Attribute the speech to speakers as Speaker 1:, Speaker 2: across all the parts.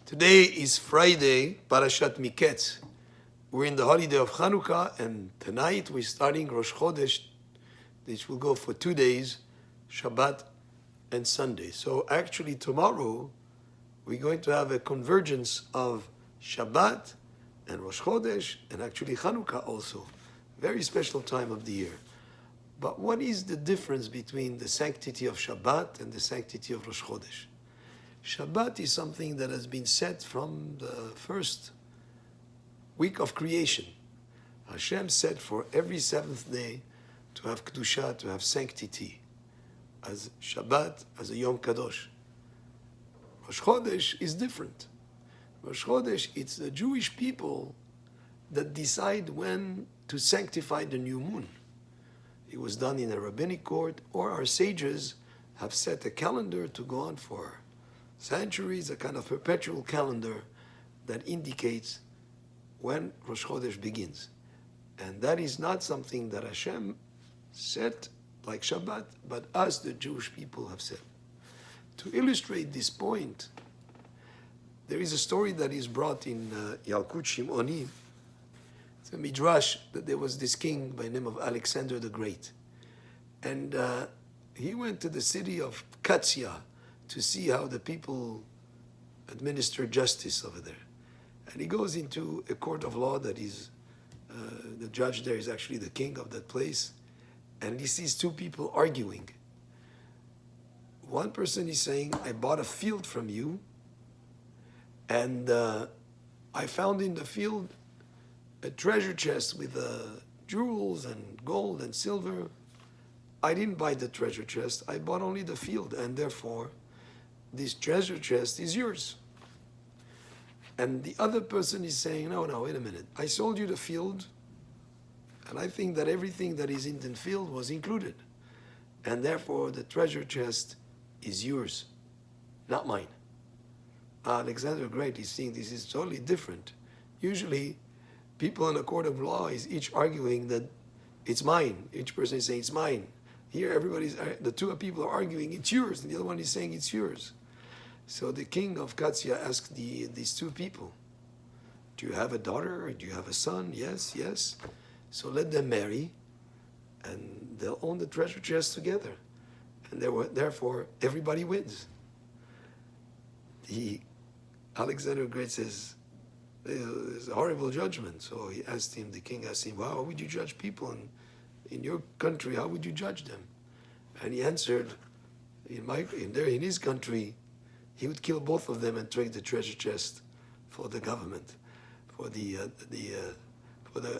Speaker 1: Today is Friday, Parashat Miketz. We're in the holiday of Hanukkah, and tonight we're starting Rosh Chodesh, which will go for 2 days, Shabbat and Sunday. So actually tomorrow, we're going to have a convergence of Shabbat and Rosh Chodesh, and actually Hanukkah also. Very special time of the year. But what is the difference between the sanctity of Shabbat and the sanctity of Rosh Chodesh? Shabbat is something that has been set from the first week of creation. Hashem said for every seventh day to have Kedusha, to have sanctity, as Shabbat, as a Yom Kadosh. Rosh Chodesh is different. Rosh Chodesh, it's the Jewish people that decide when to sanctify the new moon. It was done in a rabbinic court, or our sages have set a calendar to go on for centuries, a kind of perpetual calendar that indicates when Rosh Chodesh begins. And that is not something that Hashem set like Shabbat, but us, the Jewish people, have said. To illustrate this point, there is a story that is brought in Yalkut Shimoni. It's a midrash that there was this king by the name of Alexander the Great. And he went to the city of Katzia to see how the people administer justice over there. And he goes into a court of law that is, the judge there is actually the king of that place, and he sees two people arguing. One person is saying, I bought a field from you, and I found in the field a treasure chest with jewels and gold and silver. I didn't buy the treasure chest, I bought only the field, and therefore this treasure chest is yours. And the other person is saying, no, wait a minute. I sold you the field, and I think that everything that is in the field was included. And therefore, the treasure chest is yours, not mine. Alexander the Great is saying this is totally different. Usually, people in a court of law is each arguing that it's mine. Each person is saying it's mine. Here, the two people are arguing, it's yours, and the other one is saying it's yours. So the king of Katzia asked these two people, do you have a daughter or do you have a son? Yes, yes. So let them marry, and they'll own the treasure chest together. And therefore, everybody wins. Alexander the Great says, there's a horrible judgment. So the king asked him, how would you judge people in your country? How would you judge them? And he answered, in his country, he would kill both of them and trade the treasure chest for the government, for the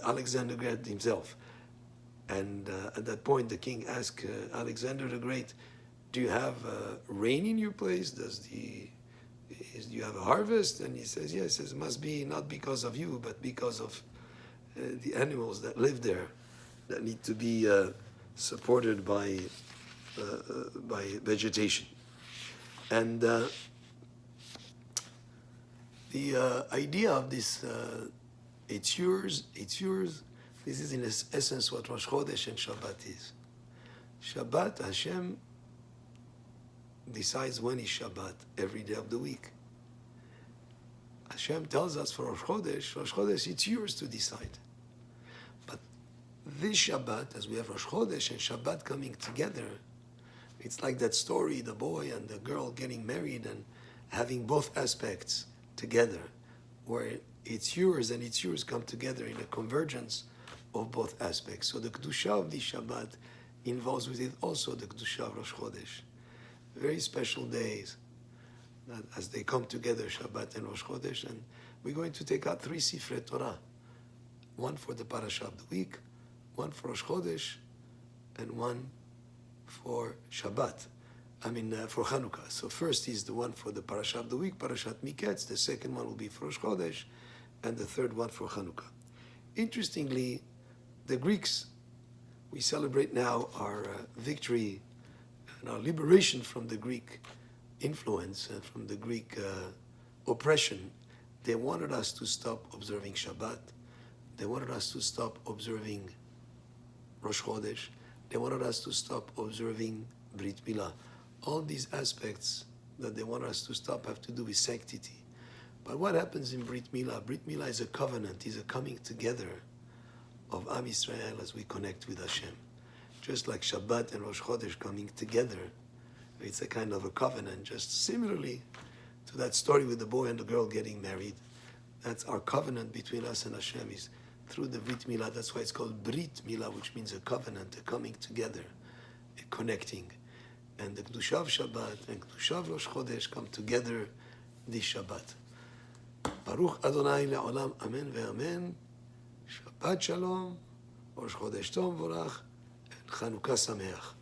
Speaker 1: Alexander the Great himself. And at that point, the king asked Alexander the Great, do you have rain in your place? Do you have a harvest? And he says, yes. He says, it must be not because of you, but because of the animals that live there that need to be supported by vegetation. And the idea of this, it's yours, this is in essence what Rosh Chodesh and Shabbat is. Shabbat, Hashem decides when is Shabbat every day of the week. Hashem tells us for Rosh Chodesh, it's yours to decide. But this Shabbat, as we have Rosh Chodesh and Shabbat coming together, it's like that story, the boy and the girl getting married and having both aspects together, where it's yours and it's yours come together in a convergence of both aspects. So the Kedusha of the Shabbat involves with it also the Kedusha of Rosh Chodesh. Very special days that as they come together, Shabbat and Rosh Chodesh, and we're going to take out 3 Sifrei Torah, one for the Parasha of the week, one for Rosh Chodesh, and one for Shabbat. For Hanukkah. So first is the one for the Parasha of the week, Parashat Miketz. The second one will be for Rosh Chodesh, and the third one for Hanukkah. Interestingly, the Greeks, we celebrate now our victory and our liberation from the Greek influence and from the Greek oppression. They wanted us to stop observing Shabbat. They wanted us to stop observing Rosh Chodesh. They wanted us to stop observing Brit Milah. All these aspects that they want us to stop have to do with sanctity. But what happens in Brit Milah? Brit Milah is a covenant, is a coming together of Am Yisrael as we connect with Hashem. Just like Shabbat and Rosh Chodesh coming together, it's a kind of a covenant, just similarly to that story with the boy and the girl getting married. That's our covenant between us and Hashem, is through the Brit Milah. That's why it's called Brit Milah, which means a covenant, a coming together, a connecting. And the Kedusha of Shabbat and Kedusha of Rosh Chodesh come together this Shabbat. Baruch Adonai le'olam, amen ve'amen. Shabbat shalom, Rosh Chodesh tov vorach, and Hanukkah sameach.